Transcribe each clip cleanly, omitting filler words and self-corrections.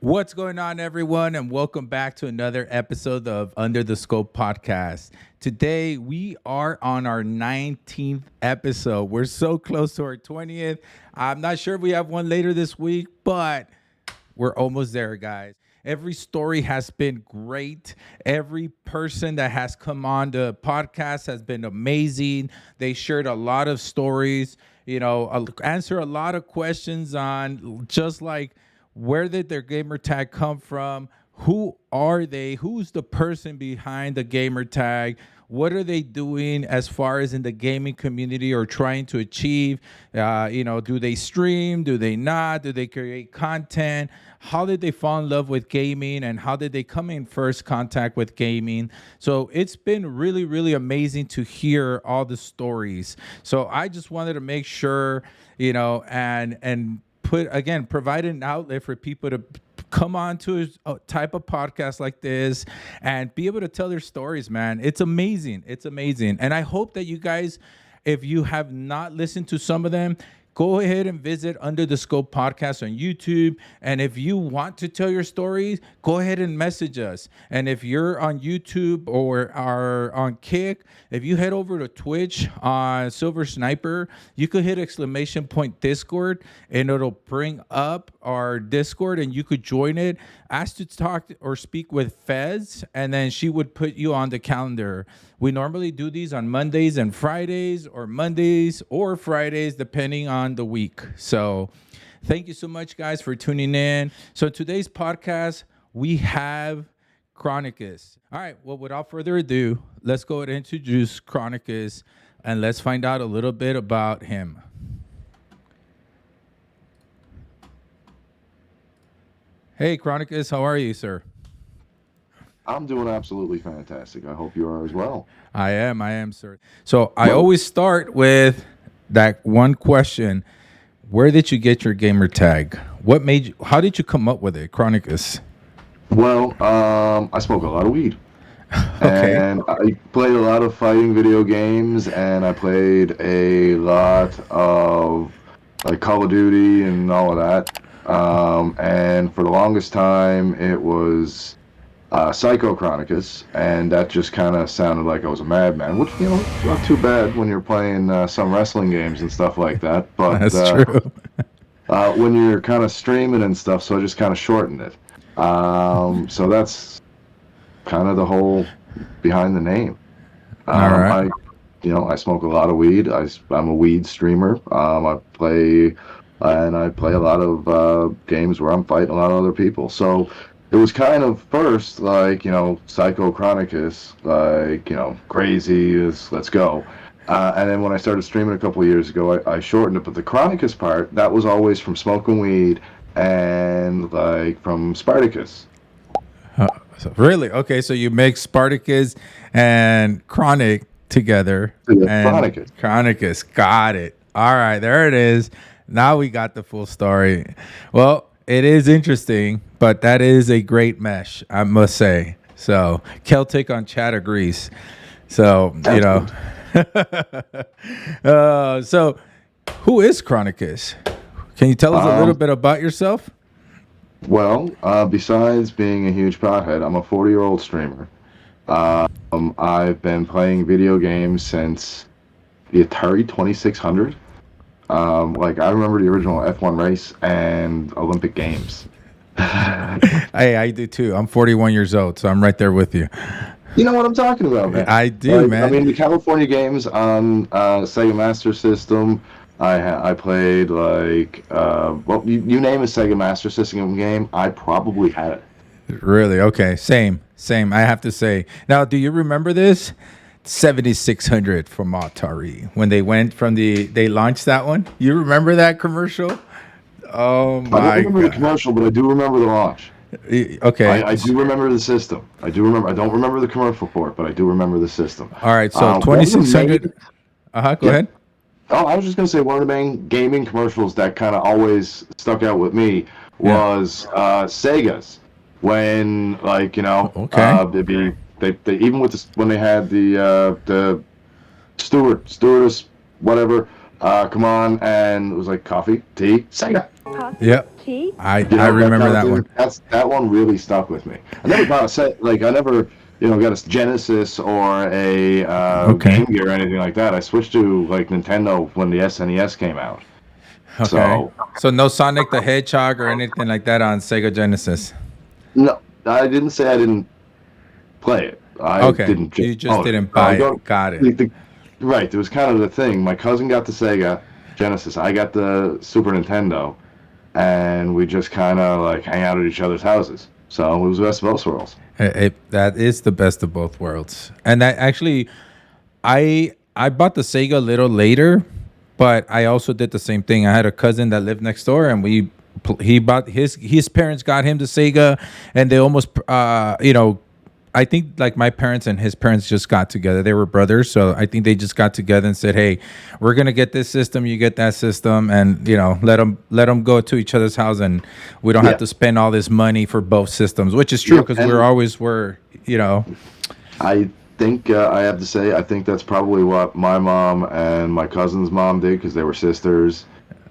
What's going on, everyone, and welcome back to another episode of Under the Scope podcast. Today, we are on our 19th episode. We're so close to our 20th. I'm not sure if we have one later this week, but we're almost there, guys. Every story has been great. Every person that has come on the podcast has been amazing. They shared a lot of stories, answer a lot of questions on just like where did their gamer tag come from? Who are they? Who's the person behind the gamer tag? What are they doing as far as in the gaming community or trying to achieve? Do they stream? Do they not? Do they create content? How did they fall in love with gaming and how did they come in first contact with gaming? So it's been really, really amazing to hear all the stories. So I just wanted to make sure, and provide an outlet for people to come on to a type of podcast like this and be able to tell their stories, man. It's amazing. It's amazing. And I hope that you guys, if you have not listened to some of them, go ahead and visit Under the Scope podcast on YouTube. And if you want to tell your stories, go ahead and message us. And if you're on YouTube or are on Kick, if you head over to Twitch on Silver Sniper, you could hit ! Discord and it'll bring up our Discord and you could join it. Ask to talk or speak with Fez, and then she would put you on the calendar. We normally do these on Mondays and Fridays, or Mondays or Fridays, depending on the week. So thank you so much, guys, for tuning in. So today's podcast, we have Chronicus. All right, well, without further ado, let's go ahead and introduce Chronicus, and let's find out a little bit about him. Hey, Chronicus, how are you, sir? I'm doing absolutely fantastic. I hope you are as well. I am, sir. So I always start with that one question. Where did you get your gamer tag? What made you, how did you come up with it, Chronicus? Well, I smoke a lot of weed. Okay. And I played a lot of fighting video games, and I played a lot of like Call of Duty and all of that. And for the longest time, it was Psycho Chronicus, and that just kind of sounded like I was a madman, which, it's not too bad when you're playing some wrestling games and stuff like that. But That's true. when you're kind of streaming and stuff, so I just kind of shortened it. So that's kind of the whole behind the name. All right. I smoke a lot of weed. I'm a weed streamer. I play a lot of games where I'm fighting a lot of other people. So it was kind of first like, Psycho Chronicus, like, crazy is let's go. And then when I started streaming a couple of years ago, I shortened it. But the Chronicus part, that was always from smoking weed and like from Spartacus. Really? Okay, so you make Spartacus and Chronic together. And Chronicus. Chronicus. Got it. All right, there it is. Now we got the full story. Well, it is interesting, but that is a great mesh, I must say. So Celtic on chat agrees. So, so who is Chronicus? Can you tell us a little bit about yourself? Well, besides being a huge pothead, I'm a 40-year-old streamer. I've been playing video games since the Atari 2600. Like I remember the original F1 race and Olympic Games. Hey, I do too. I'm 41 years old, so I'm right there with you. You know what I'm talking about, man. I do, Like, man. I mean, the California games on Sega Master System. I played like you name a Sega Master System game, I probably had it. Really? Okay. Same. I have to say. Now, do you remember this? 7600 from Atari when they launched that one. You remember that commercial? Oh I my don't remember the god. commercial, but I do remember the launch. Okay. I do remember the system. I do remember. I don't remember the commercial for it, but I do remember the system. All right. So One of the 2600. main- Go Yeah. ahead. Oh, I was just gonna say one of the main gaming commercials that kind of always stuck out with me was Sega's when Okay. they'd be they even with when they had the stewardess whatever come on and it was like coffee tea Sega Yep. You I know, remember that one. that one really stuck with me. I never got a set, like I never, got a Genesis or a Okay. Game Gear or anything like that. I switched to like Nintendo when the SNES came out. Okay. So So no Sonic the Hedgehog or anything like that on Sega Genesis. no, I didn't say I didn't play it. I Okay. didn't just You just own it. didn't buy it. Got it. Right, it was kind of the thing. My cousin got the Sega Genesis. I got the Super Nintendo, and we just kind of like hang out at each other's houses. So it was the best of both worlds. That is the best of both worlds. And that actually, I bought the Sega a little later, but I also did the same thing. I had a cousin that lived next door, and he bought his parents got him the Sega, and they almost I think like my parents and his parents just got together. They were brothers, so I think they just got together and said, "Hey, we're gonna get this system. You get that system, and let them go to each other's house, and we don't have Yeah. to spend all this money for both systems." Which is true Yep. because And we're. I think I have to say I think that's probably what my mom and my cousin's mom did because they were sisters.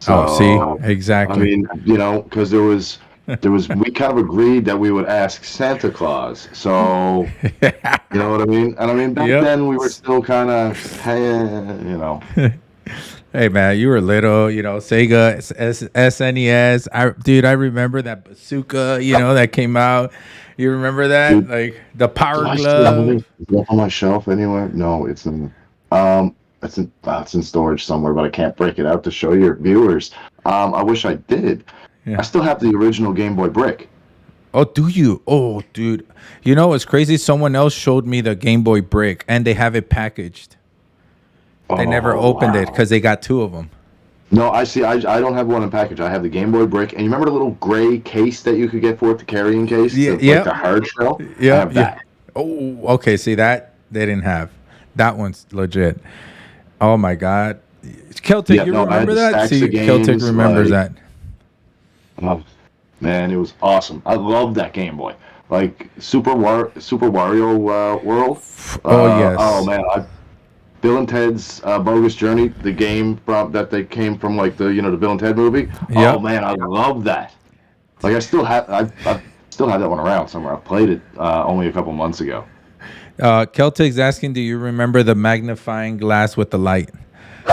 Oh, see, So I exactly. mean, because there was we kind of agreed that we would ask Santa Claus. So you know what I mean? And I mean back Yep. then we were still kind of Hey man, you were little, Sega, SNES. Dude, I remember that bazooka, that came out. You remember that? dude. Like the Do Power I still have it? Glove. Is it on my shelf anywhere? No, it's in storage somewhere, but I can't break it out to show your viewers. I wish I did. I Yeah. still have the original Game Boy Brick. Oh, do you? Oh, dude. You know what's crazy? Someone else showed me the Game Boy Brick, and they have it packaged. They never Oh opened it wow! because they got two of them. No, I see. I don't have one in package. I have the Game Boy Brick, and you remember the little gray case that you could get for it, the carrying case, Yeah. like the Yep. hard shell. I Yep. have Yeah. that. Oh, okay. See that they didn't have. That one's legit. Oh my god. Celtic, Yeah, you no, I had remember the that? stacks See, of Celtic games. remembers Like, that. oh, man, it was awesome. I loved that Game Boy. Like Super Wario World. Oh Oh yes. man, Bill and Ted's Bogus Journey, the game from that they came from, like the Bill and Ted movie. Oh Yep. man, I love that. Like I still have that one around somewhere. I played it only a couple months ago. Celtic's asking, do you remember the magnifying glass with the light?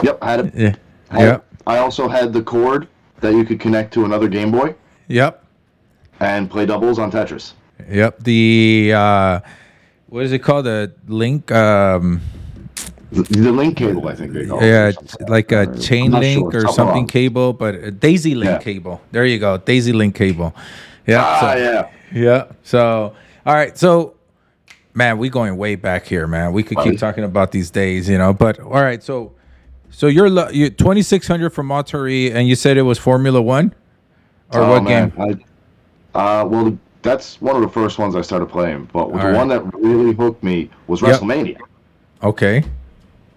Yep, I had it. Yeah. Had it. Yep. I also had the cord that you could connect to another Game Boy Yep. and play doubles on Tetris. Yep. The what is it called? The link. The link cable, I think they call it, or Yeah, something like like a that. I'm chain not link sure. or Something something wrong. cable, but a Daisy link Yeah. cable. There you go, Daisy link cable. Yeah. Ah, So yeah. yeah. So all right. So man, we going way back here, man. We could keep Right. talking about these days, But all right. So you're 2600 from Monterey, and you said it was Formula One, or Oh what man, game? well, that's one of the first ones I started playing. But All the right. one that really hooked me was Yep. WrestleMania. Okay.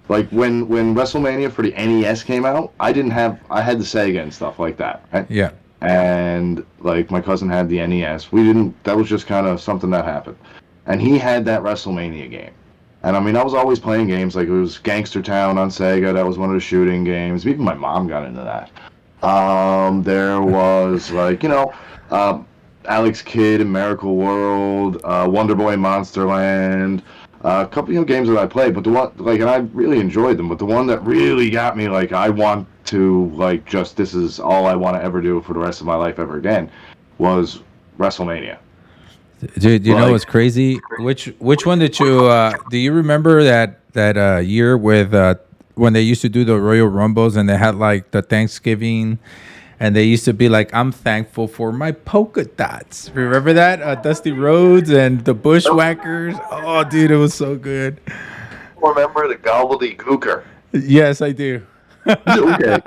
Like when WrestleMania for the NES came out, I had the Sega and stuff like that, right? Yeah. And like my cousin had the NES. We didn't. That was just kind of something that happened. And he had that WrestleMania game. And I mean, I was always playing games like it was Gangster Town on Sega. That was one of the shooting games. Even my mom got into that. There was like Alex Kidd in Miracle World, Wonder Boy Monsterland, a couple games that I played, but the one like and I really enjoyed them. But the one that really got me, like I want to like just this is all I want to ever do for the rest of my life ever again, was WrestleMania. Dude, you know Like what's crazy? Which one did you do you remember that year with when they used to do the Royal Rumbles and they had like the Thanksgiving and they used to be like, I'm thankful for my polka dots. Remember that? Dusty Rhodes and the Bushwhackers. Oh, dude, it was so good. remember the gobbledygooker. Yes, I do. Okay.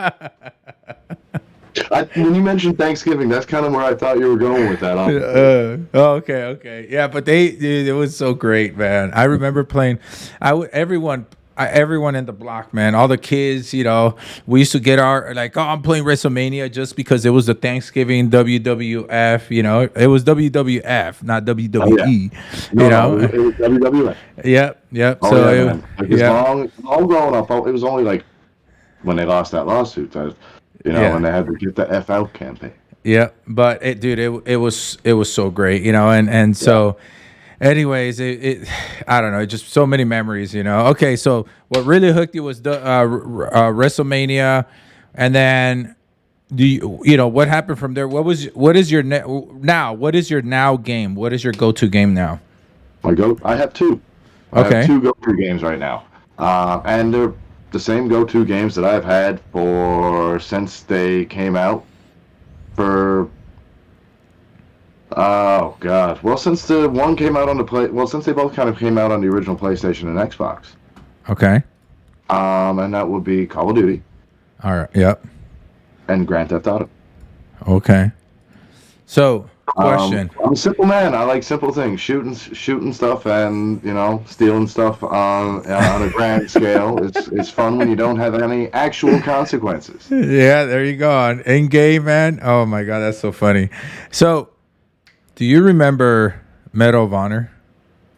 When you mentioned Thanksgiving, that's kind of where I thought you were going with that. Honestly. Okay. Yeah, but dude, it was so great, man. I remember playing. Everyone in the block, man, all the kids, we used to get our like, oh, I'm playing WrestleMania just because it was the Thanksgiving WWF, it was WWF, not Oh yeah. WWE, No, it was WWE. Yep. Oh So yeah, man. Like as yeah, long growing up, it was only like when they lost that lawsuit that, yeah. and they had to get the F out campaign. Yeah, but it was so great, and Yeah. so, anyways, I don't know, just so many memories, Okay, so what really hooked you was the WrestleMania, and then what happened from there? What is your now? What is your now game? What is your go-to game now? I have two. I have Okay. two go-to games right now, and they're the same go-to games that I've had for since they came out. For oh god, well, since the one came out on the since they both kind of came out on the original PlayStation and Xbox, Okay. and that would be Call of Duty All right. Yep. and Grand Theft Auto. Okay. So, question. I'm a simple man. I like simple things, shooting stuff, and stealing stuff on a grand scale. It's fun when you don't have any actual consequences. Yeah, there you go. On in game, man. Oh my god, that's so funny. So, do you remember Medal of Honor?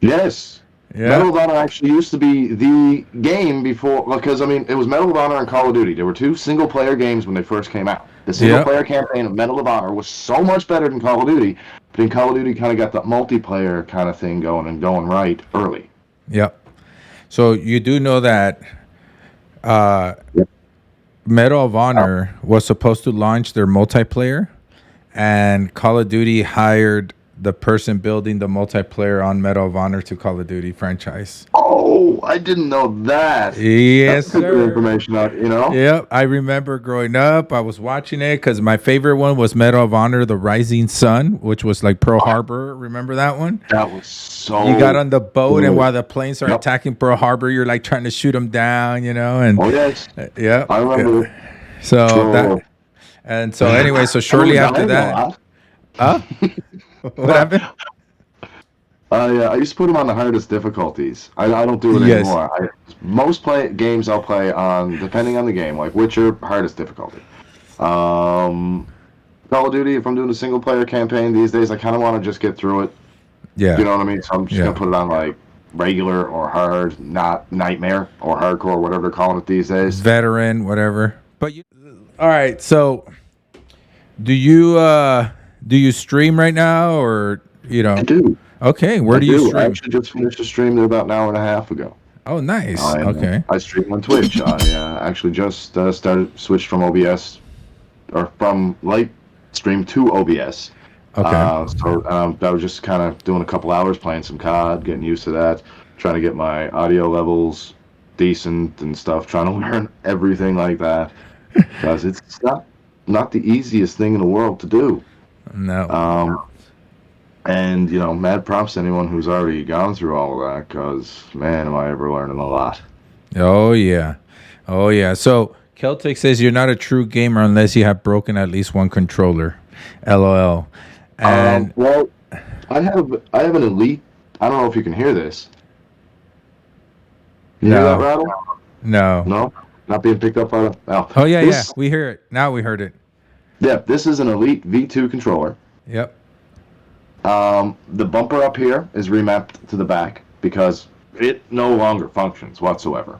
Yes, Yeah. Medal of Honor actually used to be the game before, because I mean it was Medal of Honor and Call of Duty. There were two single player games when they first came out. The single Yep. player campaign of Medal of Honor was so much better than Call of Duty, but then Call of Duty kind of got the multiplayer kind of thing going and going right early. Yep. So you do know that uh, Yep. Medal of Honor was supposed to launch their multiplayer, and Call of Duty hired the person building the multiplayer on Medal of Honor to Call of Duty franchise. Oh, I didn't know that. Yes, That's good sir. information out. Yep, I remember growing up. I was watching it because my favorite one was Medal of Honor: The Rising Sun, which was like Pearl Harbor. Remember that one? That was so You got on the boat, and good. while the planes are Yep. attacking Pearl Harbor, you're like trying to shoot them down, and Oh, yes. yeah. I remember. So So, anyway, so I remember shortly after dying a that, lot. huh? What happened? I used to put them on the hardest difficulties. I don't do it Yes. anymore. Most games I'll play on, depending on the game, like Witcher, hardest difficulty. Um, Call of Duty, if I'm doing a single player campaign these days, I kind of want to just get through it. Yeah. You know what I mean? So I'm just Yeah. gonna put it on like regular or hard, not nightmare or hardcore, whatever they're calling it these days. Veteran, whatever. But all right. So, do you stream right now, or I do. Okay, where I do you do. I stream? actually just finished a stream there about an hour and a half ago. Oh, nice. Okay. I stream on Twitch. I actually just switched from OBS or from light stream to OBS. Okay. So I was just kind of doing a couple hours playing some COD, getting used to that, trying to get my audio levels decent and stuff, trying to learn everything like that because it's not the easiest thing in the world to do. No. And mad props to anyone who's already gone through all of that, because man, am I ever learning a lot. Oh yeah. Oh yeah. So Celtic says you're not a true gamer unless you have broken at least one controller. LOL. And Well, I have an elite. I don't know if you can hear this. You hear that no. rattle? No. No, not being picked up on. No. Oh yeah, yeah. This, We hear it. Now we heard it. yeah, this is an elite V2 controller. Yep. The bumper up here is remapped to the back because it no longer functions whatsoever.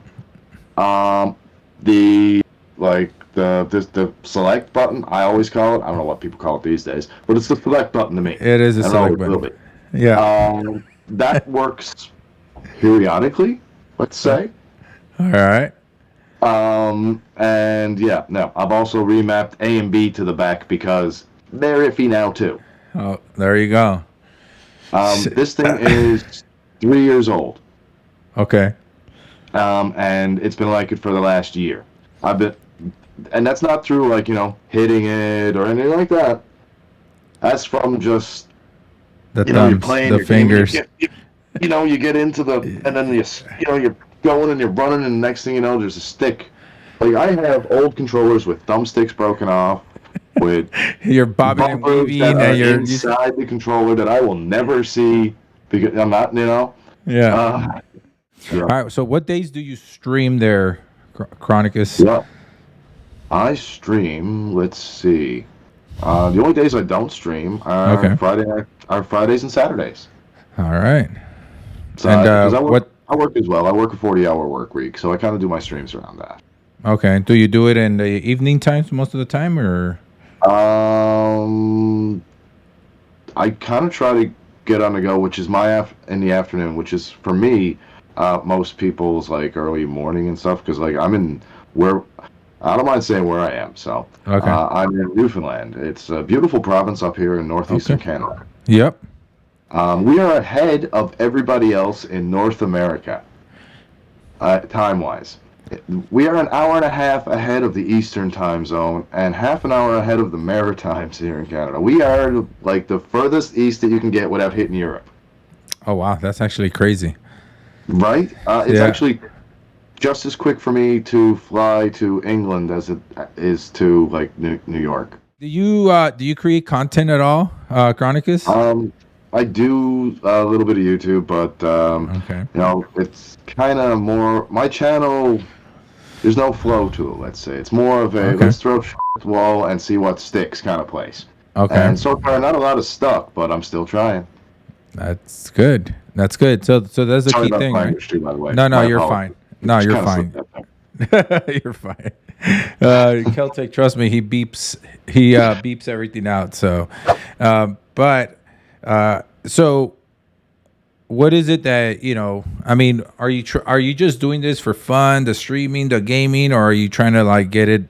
The the select button, I always call it. I don't know what people call it these days, but it's the select button to me. It is a I don't select know, it will button. be. Yeah. That works periodically, let's say. All right. And yeah, no, I've also remapped A and B to the back because they're iffy now too. Oh, there you go. This thing is 3 years old. Okay. And it's been like it for the last year. And that's not through hitting it or anything like that. That's from just The you're thumbs, playing the your game, fingers. you get into and then you're going and you're running, and the next thing you know, there's a stick. Like I have old controllers with thumbsticks broken off, with You're bobbing and bumpers weaving, that are and you're inside the controller that I will never see because I'm not, yeah. Yeah. All right. So, what days do you stream there, Chronicus? Yeah. I stream. Let's see. The only days I don't stream are Okay. Fridays and Saturdays. All right. So, And 'cause what? I work as well. I work a 40-hour work week, so I kind of do my streams around that. Okay. Do you do it in the evening times most of the time, or? I kind of try to get on the go, which is in the afternoon, which is for me, most people's like early morning and stuff. Because like I'm in where I don't mind saying where I am. So Okay. I'm in Newfoundland. It's a beautiful province up here in northeastern Okay. Canada. Yep. We are ahead of everybody else in North America, time wise. We are an hour and a half ahead of the Eastern time zone and half an hour ahead of the Maritimes here in Canada. We are like the furthest east that you can get without hitting Europe. Oh wow, that's actually crazy. Right? It's Yeah. actually just as quick for me to fly to England as it is to like New York. Do you create content at all, Chronicus? I do a little bit of YouTube, but Okay. it's kind of more my channel. There's no flow to it. Let's say it's more of a Okay. let's throw shit at the wall and see what sticks kind of place. Okay. And so far, not a lot of stuck, but I'm still trying. That's good. That's good. So that's the Sorry key about thing, the right? language too, by the way. No, My you're apologies. fine. No, Just you're kind of fine. slipped that there. You're fine. Celtic, trust me, he beeps. He beeps everything out. So, but so what is it that I mean, are you just doing this for fun, the streaming, the gaming, or are you trying to like get it,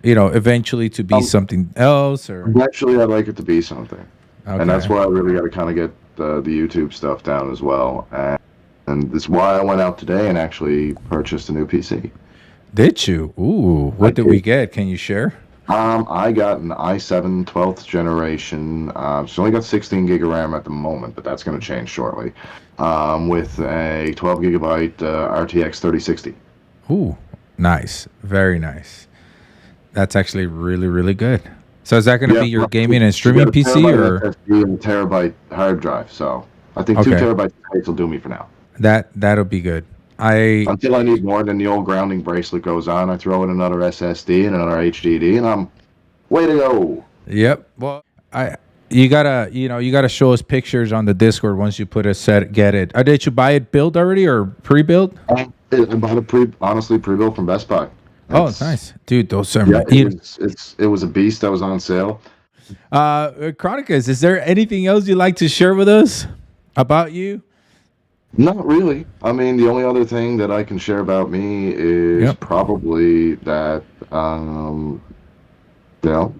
eventually to be something else? Or Actually, I'd like it to be something, and that's okay, why I really got to kind of get the YouTube stuff down as well. And that's why I went out today and actually purchased a new PC. did you? Ooh, I what did we did. get? Can you share? I got an i7 12th generation. It's only got 16 gig of RAM at the moment, but that's going to change shortly. With a 12 gigabyte RTX 3060. Ooh, nice, very nice. That's actually really, really good. So is that going to Yeah, be your well, gaming and it's got streaming a PC terabyte or? SSD and a terabyte hard drive. So I think two Okay, terabyte space will do me for now. that'll be good. I Until I need more, then the old grounding bracelet goes on. I throw in another SSD and another HDD, and I'm way to go. Yep. Well, I you gotta show us pictures on the Discord once you put a set. Get it? Did you buy it built already or pre-built? I bought a honestly pre-built from Best Buy. Oh, It's nice, dude. Those are Yeah, it was a beast that was on sale. Chronicus. Is there anything else you'd like to share with us about you? Not really. I mean, the only other thing that I can share about me is Yep. probably that,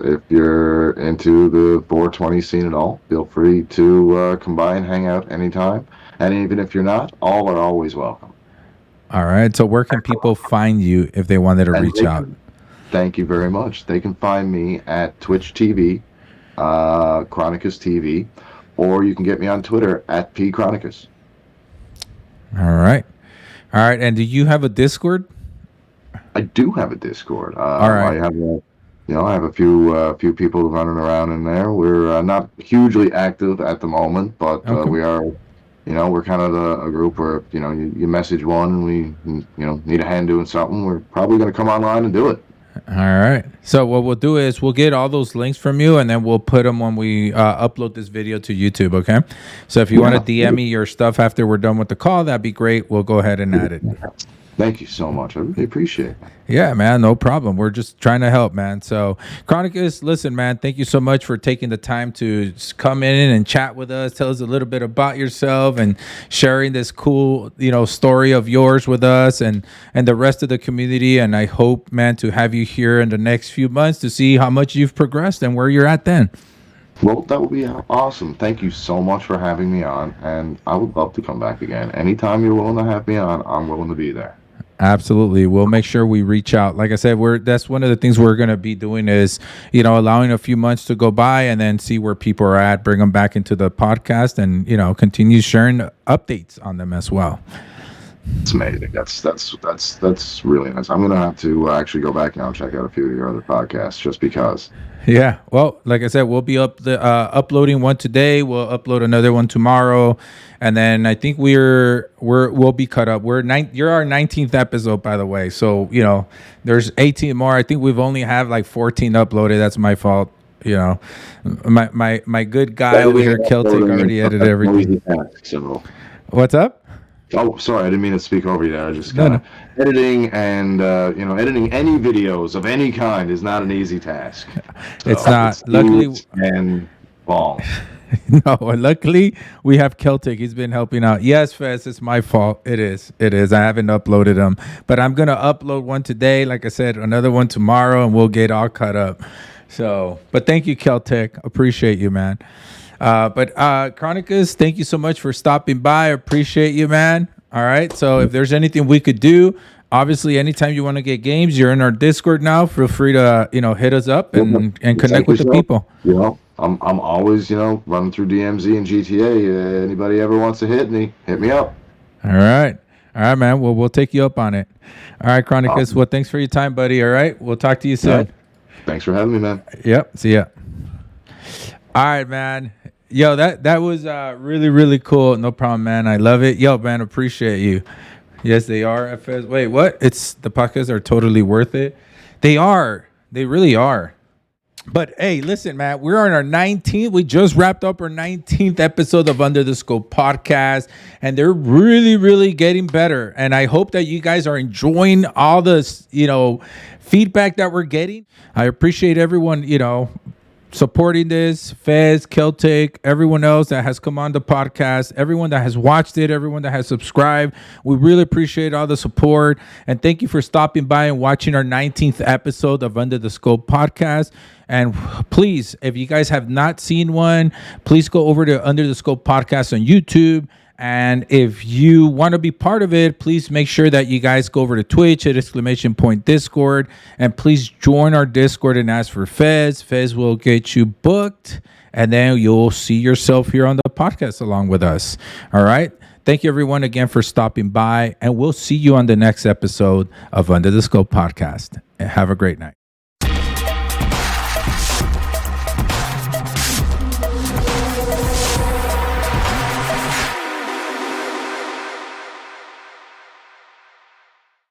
if you're into the 420 scene at all, feel free to come by and hang out anytime. And even if you're not, all are always welcome. All right. So where can people find you if they wanted to And reach out? thank you very much. They can find me at Twitch TV, Chronicus TV, or you can get me on Twitter at pchronicus. All right. All right. And do you have a Discord? I do have a Discord. All right. I have a few people running around in there. We're not hugely active at the moment, but Okay. we are. We're kind of a group where you message one and we need a hand doing something. We're probably going to come online and do it. All right. So what we'll do is we'll get all those links from you, and then we'll put them when we upload this video to YouTube. Okay. So if you want to DM me your stuff after we're done with the call, that'd be great. We'll go ahead and add it. Thank you so much. I really appreciate it. Yeah, man, no problem. We're just trying to help, man. So, Chronicus, listen, man, thank you so much for taking the time to come in and chat with us. Tell us a little bit about yourself and sharing this cool, story of yours with us and the rest of the community. And I hope, man, to have you here in the next few months to see how much you've progressed and where you're at then. Well, that would be awesome. Thank you so much for having me on, and I would love to come back again. Anytime you're willing to have me on, I'm willing to be there. Absolutely. We'll make sure we reach out. Like I said, that's one of the things we're going to be doing is, allowing a few months to go by and then see where people are at, bring them back into the podcast and, continue sharing updates on them as well. It's amazing. That's really nice. I'm gonna have to actually go back now and check out a few of your other podcasts just because. Yeah. Well, like I said, we'll be uploading one today. We'll upload another one tomorrow, and then I think we'll be cut up. You're our 19th episode, by the way. So there's 18 more. I think we've only have like 14 uploaded. That's my fault. My good guy over here, Celtic, already edited everything. So What's up? Oh, sorry, I didn't mean to speak over you there. I just No, kind no. of editing and editing any videos of any kind is not an easy task. It's So it's not. Luckily, tedious and long. no. Luckily, we have Celtic. He's been helping out. Yes, Fez, it's my fault. It is. It is. I haven't uploaded them, but I'm gonna upload one today. Like I said, another one tomorrow, and we'll get all caught up. So, but thank you, Celtic. Appreciate you, man. But Chronicus, thank you so much for stopping by. Appreciate you, man. All right. So if there's anything we could do, obviously, anytime you want to get games, you're in our Discord now. Feel free to hit us up and connect with the Yourself. people. I'm always running through DMZ and GTA. Anybody ever wants to hit me, hit me up. All right. All right, man. Well, we'll take you up on it. All right, Chronicus. Awesome. Well, thanks for your time, buddy. All right. We'll talk to you soon. Right. Thanks for having me, man. Yep. See ya. All right, man. Yo, that was really, really cool. No problem, man. I love it. Yo, man, appreciate you. Yes, they are. FS. Wait, what? It's the podcasts are totally worth it. They are. They really are. But hey, listen, man, we're on our 19th. We just wrapped up our 19th episode of Under the Scope podcast, and they're really, really getting better. And I hope that you guys are enjoying all this, feedback that we're getting. I appreciate everyone, supporting this. Fez, Celtic, everyone else that has come on the podcast, everyone that has watched it, everyone that has subscribed. We really appreciate all the support. And thank you for stopping by and watching our 19th episode of Under the Scope podcast. And please, if you guys have not seen one, please go over to Under the Scope podcast on YouTube. And if you want to be part of it, please make sure that you guys go over to Twitch at !Discord, and please join our Discord and ask for Fez. Fez will get you booked, and then you'll see yourself here on the podcast along with us. All right. Thank you, everyone, again for stopping by, and we'll see you on the next episode of Under the Scope podcast. And have a great night.